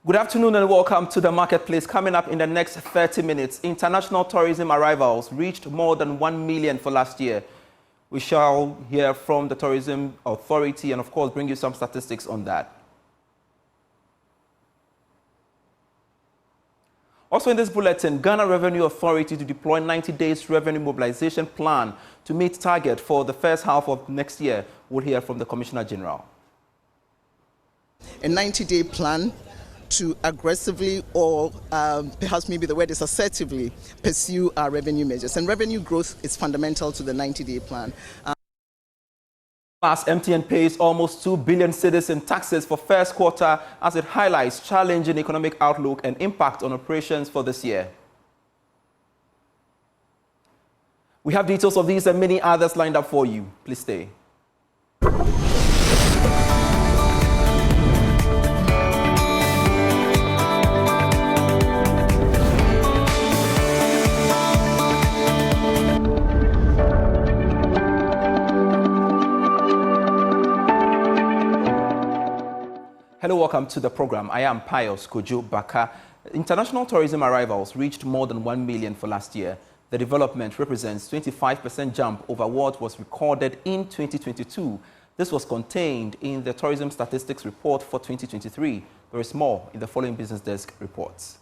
Good afternoon and welcome to the marketplace. Coming up in the next 30 minutes, international tourism arrivals reached more than 1 million for last year. We shall hear from the Tourism Authority and, of course, bring you some statistics on that. Also in this bulletin, Ghana Revenue Authority to deploy 90 days revenue mobilization plan to meet target for the first half of next year. We'll hear from the Commissioner General. A 90-day plan to aggressively or perhaps maybe the word is assertively pursue our revenue measures. And revenue growth is fundamental to the 90-day plan. Last, MTN pays almost 2 billion cedis in taxes for first quarter as it highlights challenging economic outlook and impact on operations for this year. We have details of these and many others lined up for you. Please stay. Hello, welcome to the program. I am Pius Kojo Baka. International tourism arrivals reached more than 1 million for last year. The development represents 25% jump over what was recorded in 2022. This was contained in the Tourism Statistics Report for 2023. There is more in the following Business Desk reports.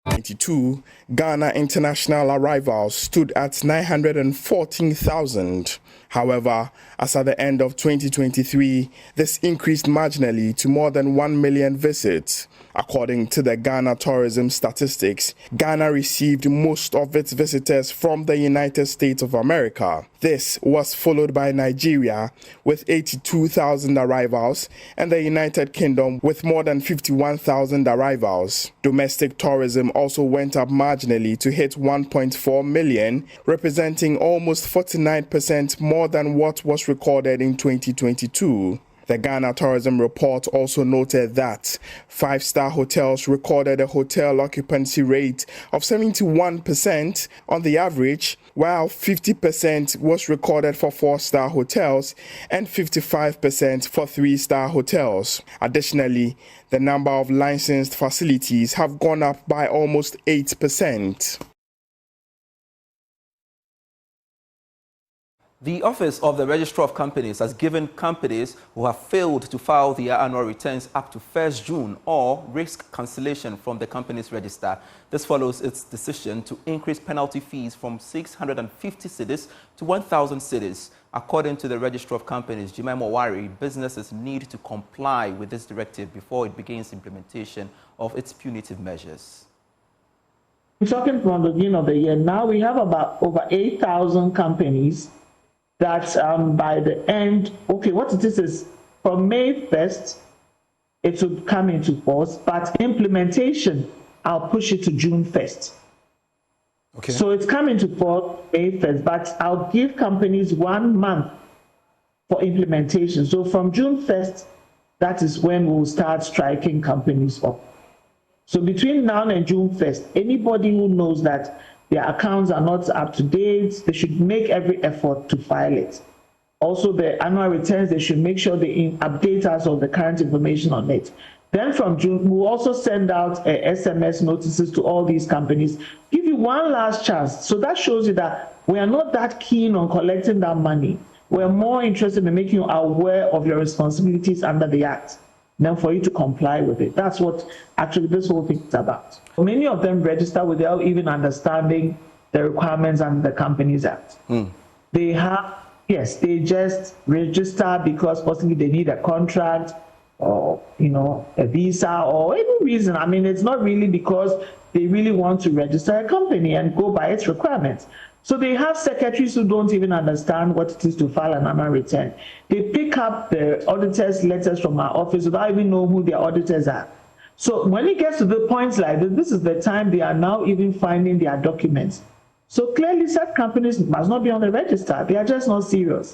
2022, Ghana international arrivals stood at 914,000. However, as at the end of 2023, this increased marginally to more than 1 million visits. According to the Ghana Tourism Statistics, Ghana received most of its visitors from the United States of America. This was followed by Nigeria with 82,000 arrivals and the United Kingdom with more than 51,000 arrivals. Domestic tourism also went up marginally to hit 1.4 million, representing almost 49% more than what was recorded in 2022. The Ghana Tourism Report also noted that five-star hotels recorded a hotel occupancy rate of 71% on the average, while 50% was recorded for four-star hotels and 55% for three-star hotels. Additionally, the number of licensed facilities have gone up by almost 8%. The Office of the Registrar of Companies has given companies who have failed to file their annual returns up to 1st June or risk cancellation from the company's register. This follows its decision to increase penalty fees from 650 cedis to 1,000 cedis. According to the Registrar of Companies, Jemima Wari, businesses need to comply with this directive before it begins implementation of its punitive measures. Talking from the beginning of the year, now we have about over 8,000 companies that by the end, what it is from May 1st, it will come into force, but implementation, I'll push it to June 1st. Okay. So it's coming to force May 1st, but I'll give companies 1 month for implementation. So from June 1st, that is when we'll start striking companies off. So between now and June 1st, anybody who knows that their accounts are not up to date, they should make every effort to file it. Also, the annual returns, they should make sure they update us on the current information on it. Then from June, we'll also send out SMS notices to all these companies, give you one last chance. So that shows you that we are not that keen on collecting that money. We're more interested in making you aware of your responsibilities under the Act than for you to comply with it. That's what actually this whole thing is about. Many of them register without even understanding the requirements under the Companies Act. They have, yes, they just register because possibly they need a contract or, a visa or any reason. I mean, it's not really because they really want to register a company and go by its requirements. So they have secretaries who don't even understand what it is to file an annual return. They pick up the auditors' letters from our office without even knowing who their auditors are. So when it gets to the points like this, this is the time they are now even finding their documents. So clearly, such companies must not be on the register. They are just not serious.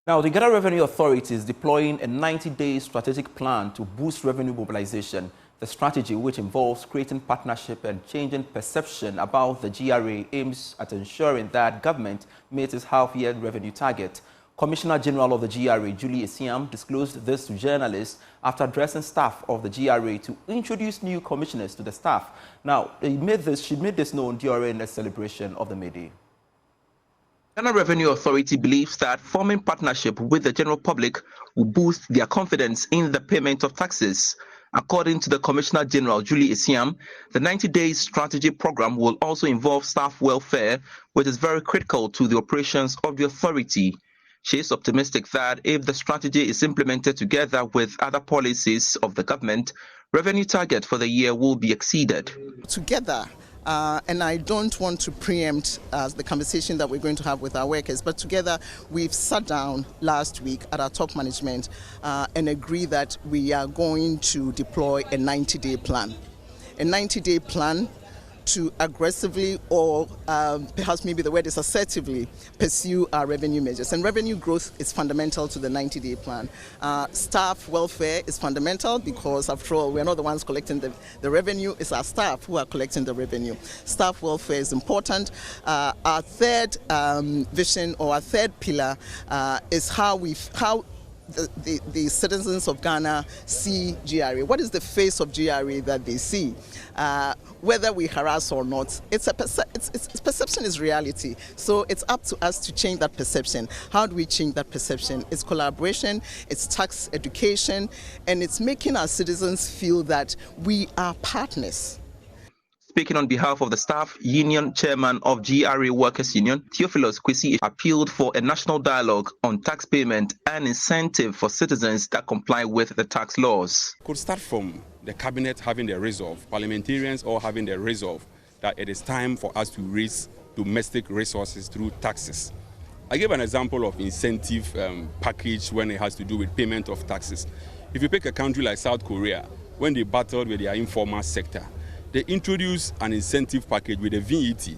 Now, the Ghana Revenue Authority is deploying a 90-day strategic plan to boost revenue mobilization. The strategy, which involves creating partnership and changing perception about the GRA, aims at ensuring that government meets its half-year revenue target. Commissioner General of the GRA, Julie Isiam, disclosed this to journalists after addressing staff of the GRA to introduce new commissioners to the staff. Now, she made this known during a celebration of the May Day. Ghana Revenue Authority believes that forming partnership with the general public will boost their confidence in the payment of taxes. According to the Commissioner General, Julie Isiam, the 90-day strategy program will also involve staff welfare, which is very critical to the operations of the authority. She is optimistic that if the strategy is implemented together with other policies of the government, revenue target for the year will be exceeded. Together, and I don't want to preempt the conversation that we're going to have with our workers, but together we've sat down last week at our top management and agreed that we are going to deploy a 90-day plan. A 90-day plan to aggressively, or perhaps maybe the word is assertively, pursue our revenue measures. And revenue growth is fundamental to the 90-day plan. Staff welfare is fundamental because, after all, we're not the ones collecting the revenue. It's our staff who are collecting the revenue. Staff welfare is important. Our third vision, or our third pillar, is how the citizens of Ghana see GRA. What is the face of GRA that they see? Whether we harass or not, perception is reality. So it's up to us to change that perception. How do we change that perception? It's collaboration, it's tax education, and it's making our citizens feel that we are partners. Speaking on behalf of the staff union chairman of GRA Workers Union, Theophilus Kwesi, appealed for a national dialogue on tax payment and incentive for citizens that comply with the tax laws. Could start from the cabinet having the resolve, parliamentarians all having the resolve that it is time for us to raise domestic resources through taxes. I gave an example of incentive package when it has to do with payment of taxes. If you pick a country like South Korea, when they battled with their informal sector, they introduced an incentive package with a VAT,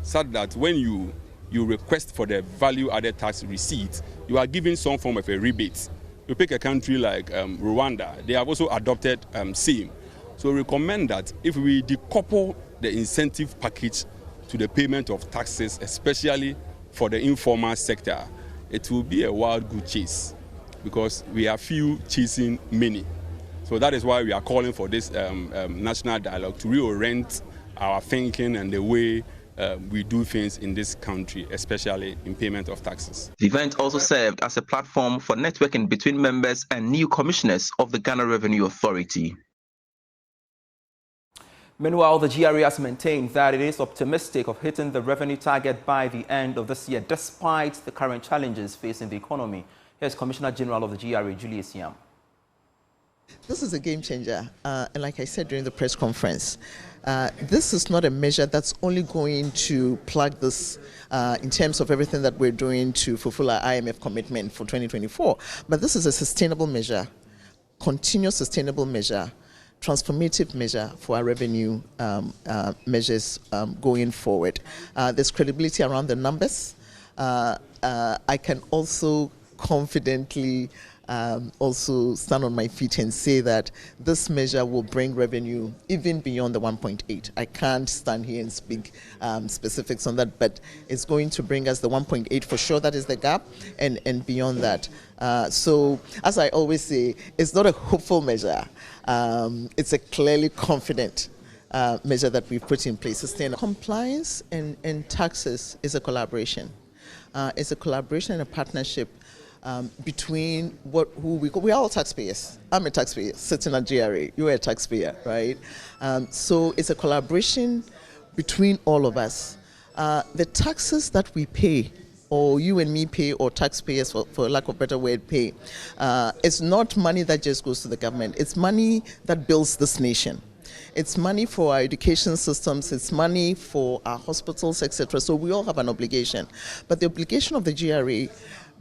such that when you request for the value-added tax receipt, you are given some form of a rebate. You pick a country like Rwanda, they have also adopted same. So we recommend that if we decouple the incentive package to the payment of taxes, especially for the informal sector, it will be a wild goose chase, because we are few chasing many. So that is why we are calling for this national dialogue to reorient our thinking and the way we do things in this country, especially in payment of taxes. The event also served as a platform for networking between members and new commissioners of the Ghana Revenue Authority. Meanwhile, the GRA has maintained that it is optimistic of hitting the revenue target by the end of this year, despite the current challenges facing the economy. Here's Commissioner General of the GRA, Julie Isiam. This is a game changer, and like I said during the press conference, this is not a measure that's only going to plug this in terms of everything that we're doing to fulfill our IMF commitment for 2024, but this is a sustainable measure, continuous sustainable measure, transformative measure for our revenue measures going forward. There's credibility around the numbers. I can also confidently also stand on my feet and say that this measure will bring revenue even beyond the 1.8. I can't stand here and speak specifics on that, but it's going to bring us the 1.8 for sure. That is the gap, and beyond that. So, as I always say, it's not a hopeful measure. It's a clearly confident measure that we've put in place. Compliance and taxes is a collaboration. It's a collaboration and a partnership between we're all taxpayers. I'm a taxpayer sitting at GRA. You're a taxpayer, right? So it's a collaboration between all of us. The taxes that we pay, or you and me pay, or taxpayers, for lack of a better word, pay, it's not money that just goes to the government. It's money that builds this nation. It's money for our education systems, it's money for our hospitals, etc. So we all have an obligation. But the obligation of the GRA,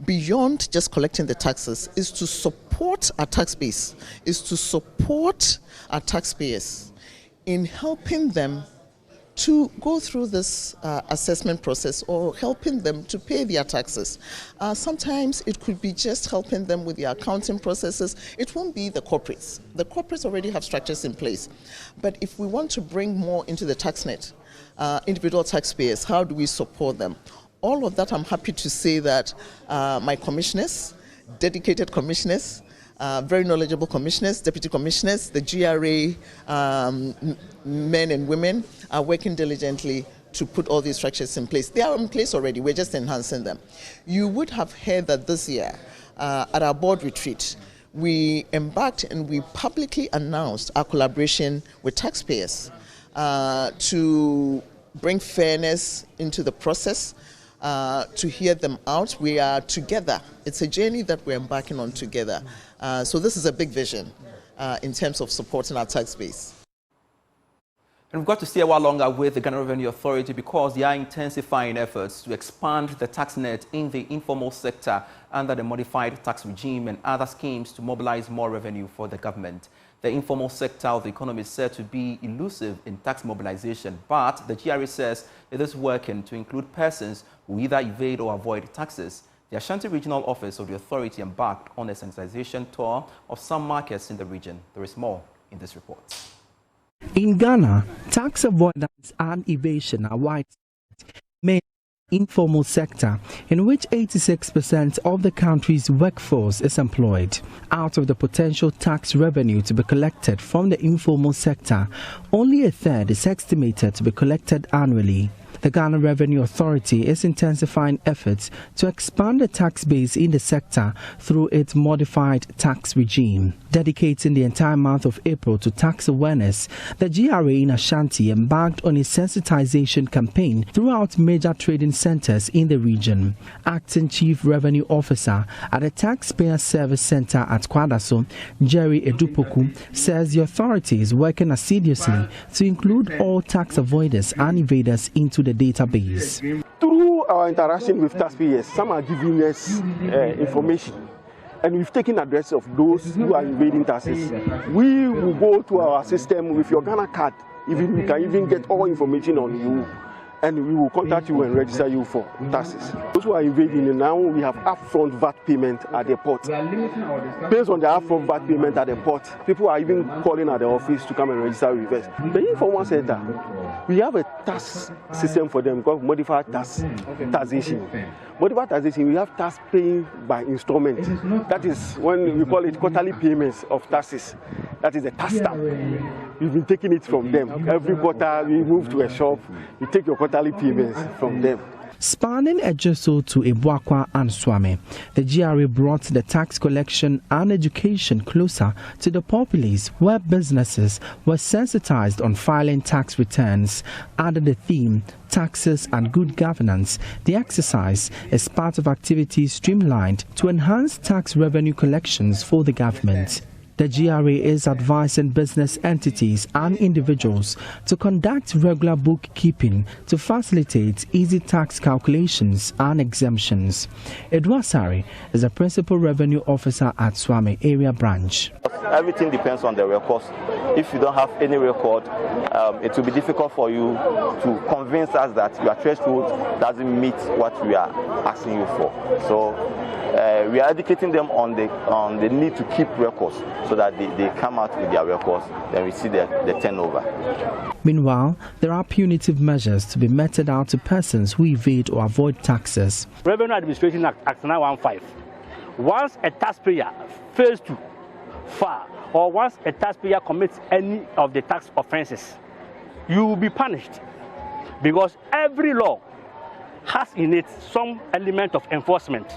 beyond just collecting the taxes, is to support our tax base, is to support our taxpayers in helping them to go through this assessment process, or helping them to pay their taxes. Sometimes it could be just helping them with the accounting processes. It won't be the corporates. The corporates already have structures in place. But if we want to bring more into the tax net, individual taxpayers, how do we support them? all of that, I'm happy to say that my commissioners, dedicated commissioners, very knowledgeable commissioners, deputy commissioners, the GRA men and women are working diligently to put all these structures in place. They are in place already, we're just enhancing them. You would have heard that this year at our board retreat, we embarked and we publicly announced our collaboration with taxpayers to bring fairness into the process, to hear them out. We are together. It's a journey that we're embarking on together. So this is a big vision in terms of supporting our tax base. And we've got to stay a while longer with the Ghana Revenue Authority because they are intensifying efforts to expand the tax net in the informal sector under the modified tax regime and other schemes to mobilize more revenue for the government. The informal sector of the economy is said to be elusive in tax mobilization, but the GRA says it is working to include persons who either evade or avoid taxes. The Ashanti Regional Office of the authority embarked on a sensitization tour of some markets in the region. There is more in this report. In Ghana, tax avoidance and evasion are widespread, mainly in the informal sector, in which 86% of the country's workforce is employed. Out of the potential tax revenue to be collected from the informal sector, only a third is estimated to be collected annually. The Ghana Revenue Authority is intensifying efforts to expand the tax base in the sector through its modified tax regime. Dedicating the entire month of April to tax awareness, the GRA in Ashanti embarked on a sensitization campaign throughout major trading centers in the region. Acting Chief Revenue Officer at the Taxpayer Service Center at Kwadaso, Jerry Edupoku, says the authority is working assiduously to include all tax avoiders and evaders into the database. Through our interaction with taxpayers, some are giving us information, and we've taken address of those who are evading taxes. We will go to our system with your Ghana card. We can even get all information on you, and we will contact you and register you for taxes. Those who are evading, now we have upfront VAT payment at the port. Based on the upfront VAT payment at the port, people are even calling at the office to come and register with us. The informal sector, we have a tax system for them called modified taxation. Modified taxation, we have tax paying by installment. That is when we call it quarterly payments of taxes. That is a tax stamp. We've been taking it from them. Every quarter we move to a shop, we take your quarterly payments from them. Spanning Ejoso to Ebuakwa and Swame, the GRA brought the tax collection and education closer to the populace, where businesses were sensitized on filing tax returns. Under the theme, Taxes and Good Governance, the exercise is part of activities streamlined to enhance tax revenue collections for the government. The GRA is advising business entities and individuals to conduct regular bookkeeping to facilitate easy tax calculations and exemptions. Edwasari is a principal revenue officer at Swame Area Branch. Everything depends on the records. If you don't have any record, it will be difficult for you to convince us that your threshold doesn't meet what we are asking you for. So we are educating them on the need to keep records so that they come out with their records, then we see the turnover. Meanwhile, there are punitive measures to be meted out to persons who evade or avoid taxes. Revenue Administration Act 915. Once a taxpayer fails to file, or once a taxpayer commits any of the tax offenses, you will be punished, because every law has in it some element of enforcement.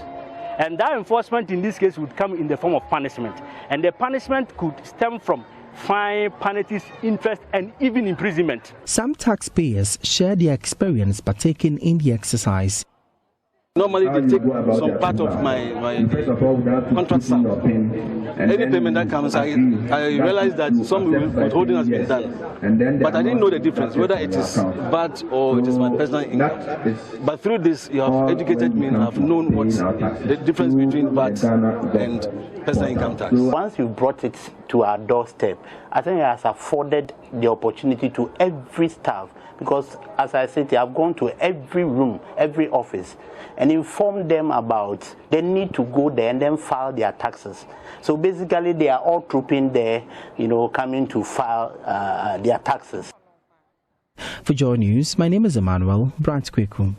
And that enforcement in this case would come in the form of punishment. And the punishment could stem from fine, penalties, interest, and even imprisonment. Some taxpayers share their experience partaking in the exercise. Normally they take some part of my contract sum. Any payment that comes, I realize that some withholding has been done. But I didn't know the difference, whether it is VAT or it is my personal income. But through this, you have educated me and I have known what the difference between VAT and personal income tax. Once you brought it to our doorstep, I think it has afforded the opportunity to every staff, because as I said, I've gone to every room, every office, and informed them about the need to go there and then file their taxes. So basically, they are all trooping there, coming to file their taxes. For Joy News, my name is Emmanuel Brant Kweku.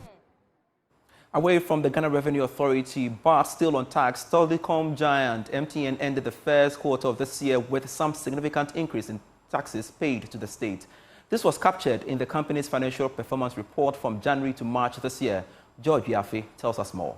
Away from the Ghana Revenue Authority, but still on tax, telecom giant MTN ended the first quarter of this year with some significant increase in taxes paid to the state. This was captured in the company's financial performance report from January to March this year. George Biafe tells us more.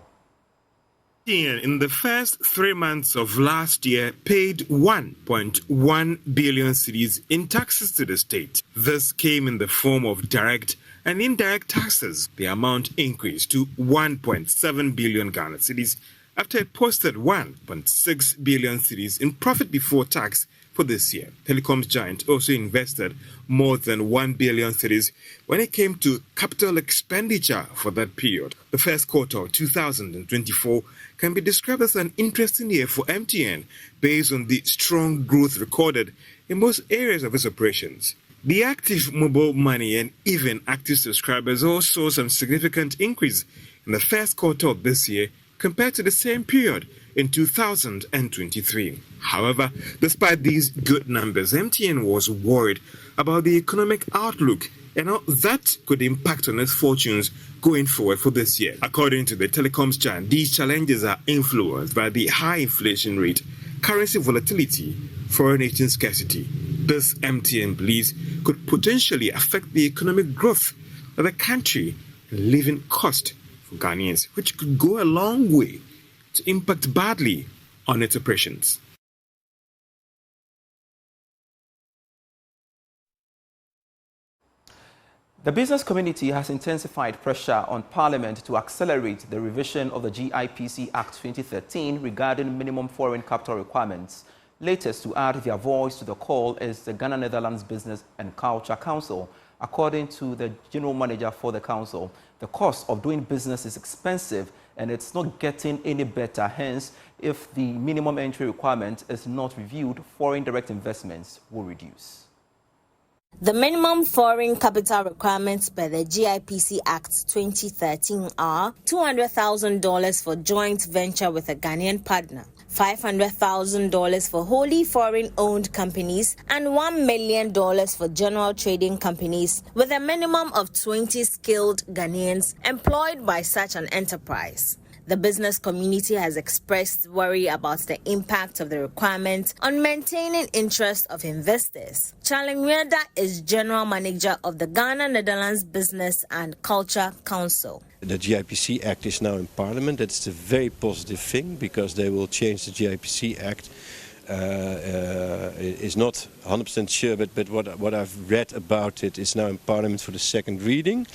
MTN in the first 3 months of last year paid 1.1 billion cedis in taxes to the state. This came in the form of direct and indirect taxes. The amount increased to 1.7 billion Ghana cedis after it posted 1.6 billion cedis in profit before tax for this year. Telecoms giant also invested more than 1 billion cedis when it came to capital expenditure for that period. The first quarter of 2024 can be described as an interesting year for MTN based on the strong growth recorded in most areas of its operations. The active mobile money and even active subscribers also saw some significant increase in the first quarter of this year compared to the same period in 2023. However, despite these good numbers, MTN was worried about the economic outlook and how that could impact on its fortunes going forward for this year. According to the telecoms giant, these challenges are influenced by the high inflation rate, currency volatility, foreign exchange scarcity. This, MTN believes, could potentially affect the economic growth of the country and living cost for Ghanaians, which could go a long way to impact badly on its operations. The business community has intensified pressure on Parliament to accelerate the revision of the GIPC Act 2013 regarding minimum foreign capital requirements. Latest to add their voice to the call is the Ghana Netherlands Business and Culture Council. According to the general manager for the council, the cost of doing business is expensive and it's not getting any better. Hence, if the minimum entry requirement is not reviewed, foreign direct investments will reduce. The minimum foreign capital requirements per the GIPC Act 2013 are $200,000 for joint venture with a Ghanaian partner, $500,000 for wholly foreign-owned companies, and $1 million for general trading companies with a minimum of 20 skilled Ghanaians employed by such an enterprise. The business community has expressed worry about the impact of the requirement on maintaining interest of investors. Charlie Nweda is General Manager of the Ghana Netherlands Business and Culture Council. The GIPC Act is now in Parliament. That's a very positive thing because they will change the GIPC Act. Is not 100% sure, but what I've read about it is now in Parliament for the second reading,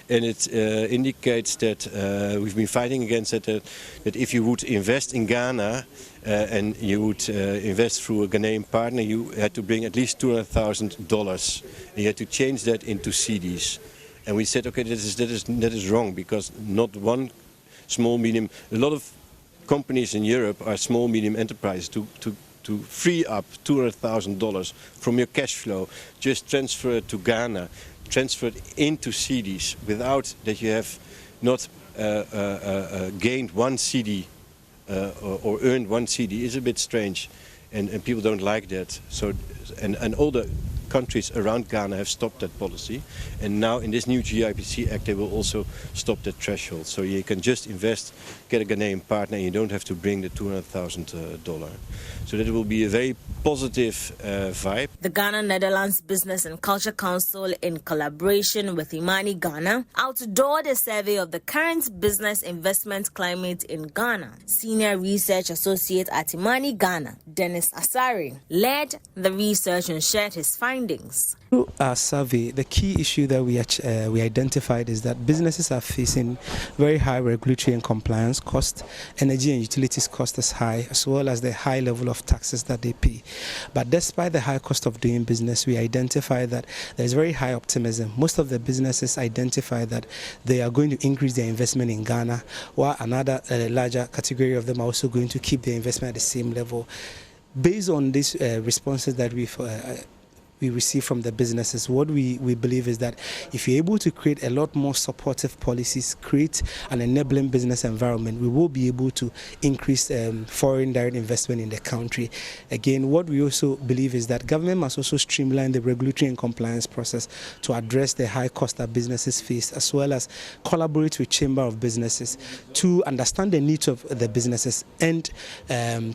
and it indicates that we've been fighting against it, that if you would invest in Ghana and you would invest through a Ghanaian partner, you had to bring at least $200,000, and you had to change that into cedis. And we said, okay, that is wrong because not one small medium. A lot of companies in Europe are small medium enterprises to free up $200,000 from your cash flow, just transfer it to Ghana, transfer it into cedis without that you have not gained one cedi or earned one cedi is a bit strange, and people don't like that. So and all the countries around Ghana have stopped that policy, and now in this new GIPC Act they will also stop that threshold. So you can just invest, get a Ghanaian partner, and you don't have to bring the $200,000. So that will be a very positive vibe. The Ghana Netherlands Business and Culture Council, in collaboration with Imani Ghana, outdoored a survey of the current business investment climate in Ghana. Senior Research Associate at Imani Ghana, Dennis Asari, led the research and shared his findings. Through our survey, the key issue that we identified is that businesses are facing very high regulatory and compliance costs, energy and utilities cost is high, as well as the high level of taxes that they pay. But despite the high cost of doing business, we identify that there's very high optimism. Most of the businesses identify that they are going to increase their investment in Ghana, while another larger category of them are also going to keep their investment at the same level. Based on these responses that we've we receive from the businesses. What we believe is that if you're able to create a lot more supportive policies, create an enabling business environment, we will be able to increase foreign direct investment in the country. Again, what we also believe is that government must also streamline the regulatory and compliance process to address the high cost that businesses face, as well as collaborate with Chamber of Businesses to understand the needs of the businesses, and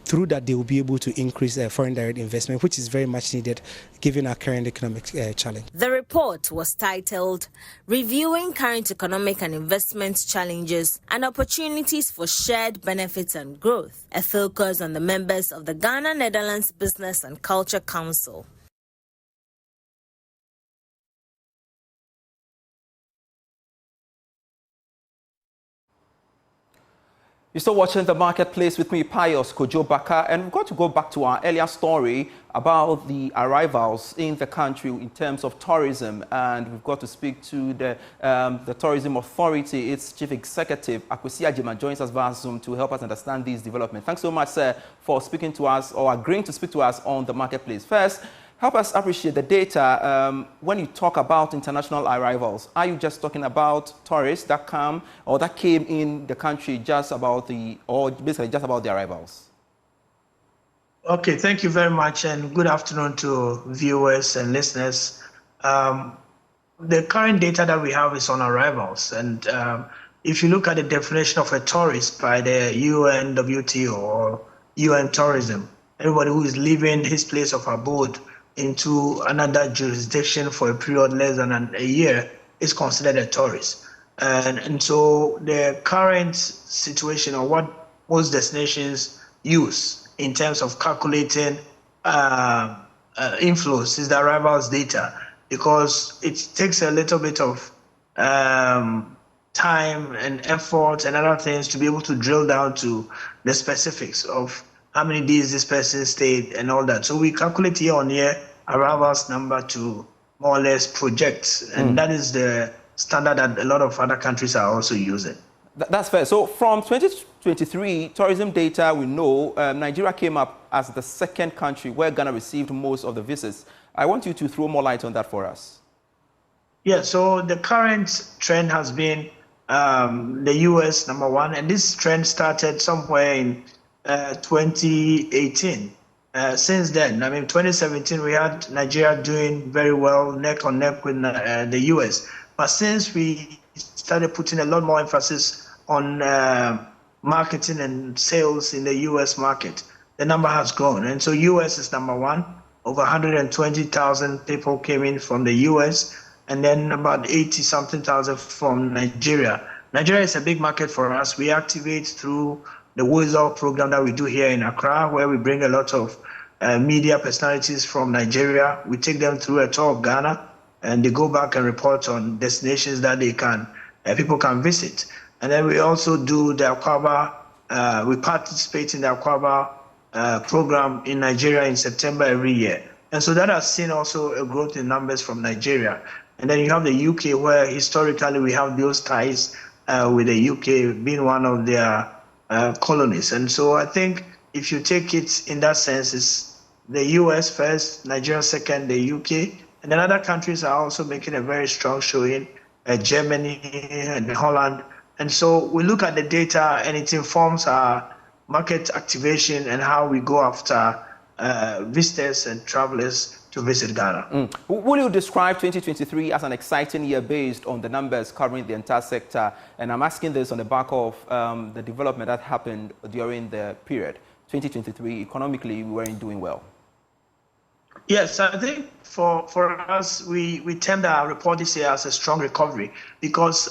through that they will be able to increase foreign direct investment, which is very much needed given our current economic challenge. The report was titled Reviewing Current Economic and Investment Challenges and Opportunities for Shared Benefits and Growth, a focus on the members of the Ghana-Netherlands Business and Culture Council. You're still watching The Marketplace with me, Pius Kojo Baka, and we've got to go back to our earlier story about the arrivals in the country in terms of tourism, and we've got to speak to the Tourism Authority. Its Chief Executive, Akwesi Ajima, joins us via Zoom to help us understand these developments. Thanks so much, sir, for speaking to us or agreeing to speak to us on The Marketplace. First, help us appreciate the data. When you talk about international arrivals, are you just talking about tourists that come or that came in the country or basically just about the arrivals? Okay, thank you very much, and good afternoon to viewers and listeners. The current data that we have is on arrivals, and if you look at the definition of a tourist by the UNWTO or UN Tourism, everybody who is leaving his place of abode into another jurisdiction for a period less than a year is considered a tourist. And so the current situation, or what most destinations use in terms of calculating inflows, is the arrivals data, because it takes a little bit of time and effort and other things to be able to drill down to the specifics of how many days this person stayed and all that. So we calculate year on year arrivals number to more or less project, and that is the standard that a lot of other countries are also using. That's fair. So from 2023 tourism data, we know Nigeria came up as the second country where Ghana received most of the visits. I want you to throw more light on that for us. Yeah, so the current trend has been the US number one, and this trend started somewhere in 2018. Since then, I mean, 2017, we had Nigeria doing very well, neck on neck with the US. But since we started putting a lot more emphasis on marketing and sales in the US market, the number has grown. And so US is number one. Over 120,000 people came in from the US, and then about 80-something thousand from Nigeria. Nigeria is a big market for us. We activate through the Wizard program that we do here in Accra, where we bring a lot of media personalities from Nigeria. We take them through a tour of Ghana, and they go back and report on destinations that people can visit. And then we also do the Akwaba, we participate in the Akwaba program in Nigeria in September every year. And so that has seen also a growth in numbers from Nigeria. And then you have the UK, where historically we have those ties with the UK being one of their colonies. And so I think if you take it in that sense, it's the US first, Nigeria second, the UK, and then other countries are also making a very strong showing, Germany and Holland. And so we look at the data, and it informs our market activation and how we go after visitors and travelers to visit Ghana. Will you describe 2023 as an exciting year based on the numbers covering the entire sector? And I'm asking this on the back of the development that happened during the period. 2023, economically, we weren't doing well. Yes, I think for us, we termed our report this year as a strong recovery, because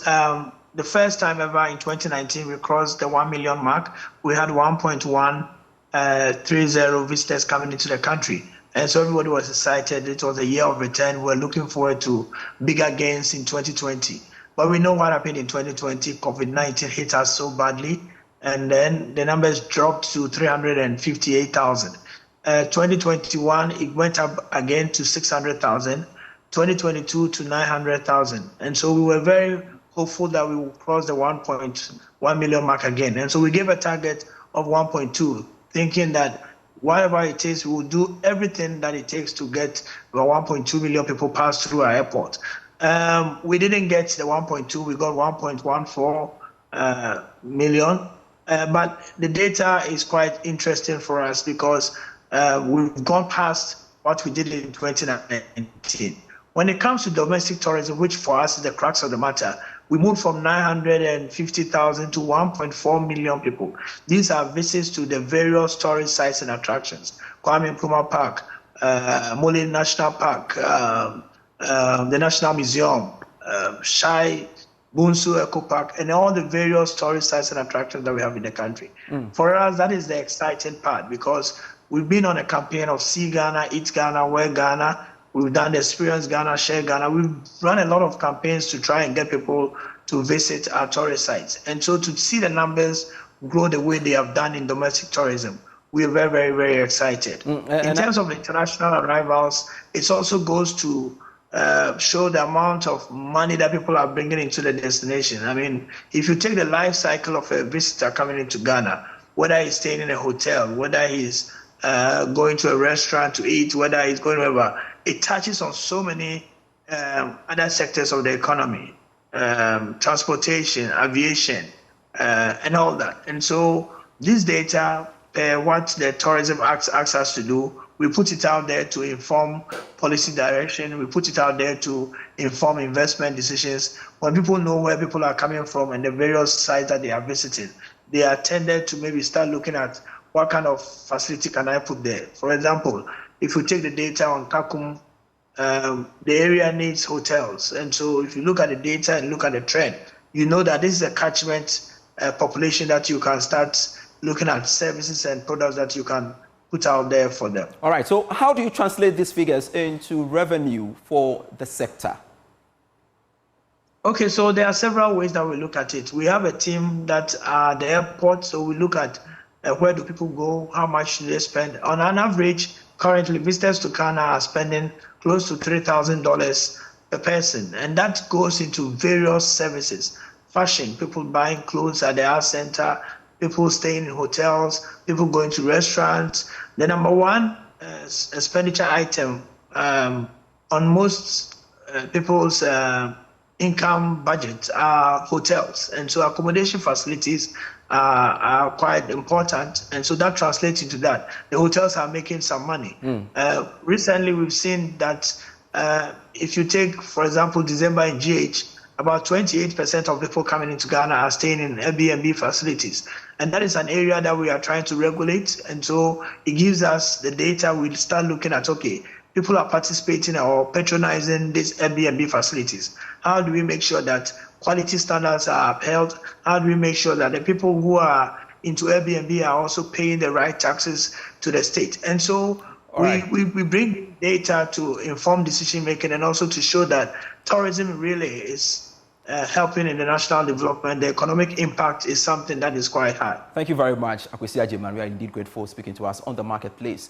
the first time ever in 2019, we crossed the 1 million mark. We had 1.130 visitors coming into the country. And so everybody was excited. It was a year of return. We're looking forward to bigger gains in 2020. But we know what happened in 2020. COVID-19 hit us so badly. And then the numbers dropped to 358,000. 2021, it went up again to 600,000. 2022 to 900,000. And so we were very hopeful that we will cross the 1.1 million mark again. And so we gave a target of 1.2, thinking that whatever it takes, we will do everything that it takes to get about 1.2 million people pass through our airport. We didn't get the 1.2, we got 1.14 million. But the data is quite interesting for us because we've gone past what we did in 2019. When it comes to domestic tourism, which for us is the crux of the matter, we moved from 950,000 to 1.4 million people. These are visits to the various tourist sites and attractions. Kwame Nkrumah Park, Mole National Park, the National Museum, Shai, Bunsu Eco Park, and all the various tourist sites and attractions that we have in the country. For us, that is the exciting part because we've been on a campaign of See Ghana, Eat Ghana, Wear Ghana. We've done the Experience Ghana, Share Ghana. We've run a lot of campaigns to try and get people to visit our tourist sites. And so to see the numbers grow the way they have done in domestic tourism, we are very, very, very excited. In terms of international arrivals, it also goes to show the amount of money that people are bringing into the destination. I mean, if you take the life cycle of a visitor coming into Ghana, whether he's staying in a hotel, whether he's going to a restaurant to eat, whether he's going wherever, it touches on so many other sectors of the economy, transportation, aviation, and all that. And so this data, what the Tourism Act asks us to do, we put it out there to inform policy direction. We put it out there to inform investment decisions. When people know where people are coming from and the various sites that they are visiting, they are tended to maybe start looking at what kind of facility can I put there. For example, if you take the data on Kakum, the area needs hotels. And so if you look at the data and look at the trend, you know that this is a catchment population that you can start looking at services and products that you can put out there for them. All right, so how do you translate these figures into revenue for the sector? Okay, so there are several ways that we look at it. We have a team that are at the airport, so we look at where do people go, how much do they spend. On an average, currently, visitors to Ghana are spending close to $3,000 per person, and that goes into various services. Fashion, people buying clothes at the art center, people staying in hotels, people going to restaurants. The number one expenditure item on most people's income budget are hotels, and so accommodation facilities are quite important, and so that translates into that. The hotels are making some money. Recently, we've seen that if you take, for example, December in GH, about 28% of people coming into Ghana are staying in Airbnb facilities. And that is an area that we are trying to regulate. And so it gives us the data. We'll start looking at, okay, people are participating or patronizing these Airbnb facilities. How do we make sure that quality standards are upheld? How do we make sure that the people who are into Airbnb are also paying the right taxes to the state? And so we bring data to inform decision making and also to show that tourism really is helping in the national development. The economic impact is something that is quite high. Thank you very much, Akwesi Agyemang. We are indeed grateful for speaking to us on the Marketplace.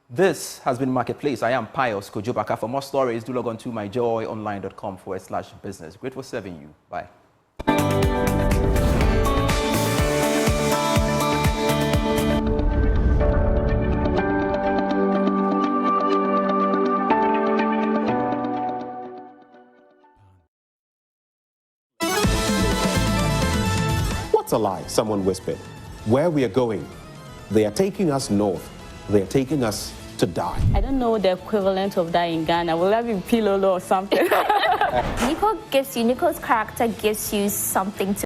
This has been Marketplace. I am Pius Kojobaka. For more stories, do log on to myjoyonline.com/business. Grateful serving you. Bye. What's a lie? Someone whispered. Where we are going, they are taking us north. They are taking us to die. I don't know the equivalent of that in Ghana. Will that be Pilolo or something? Nico's character gives you something to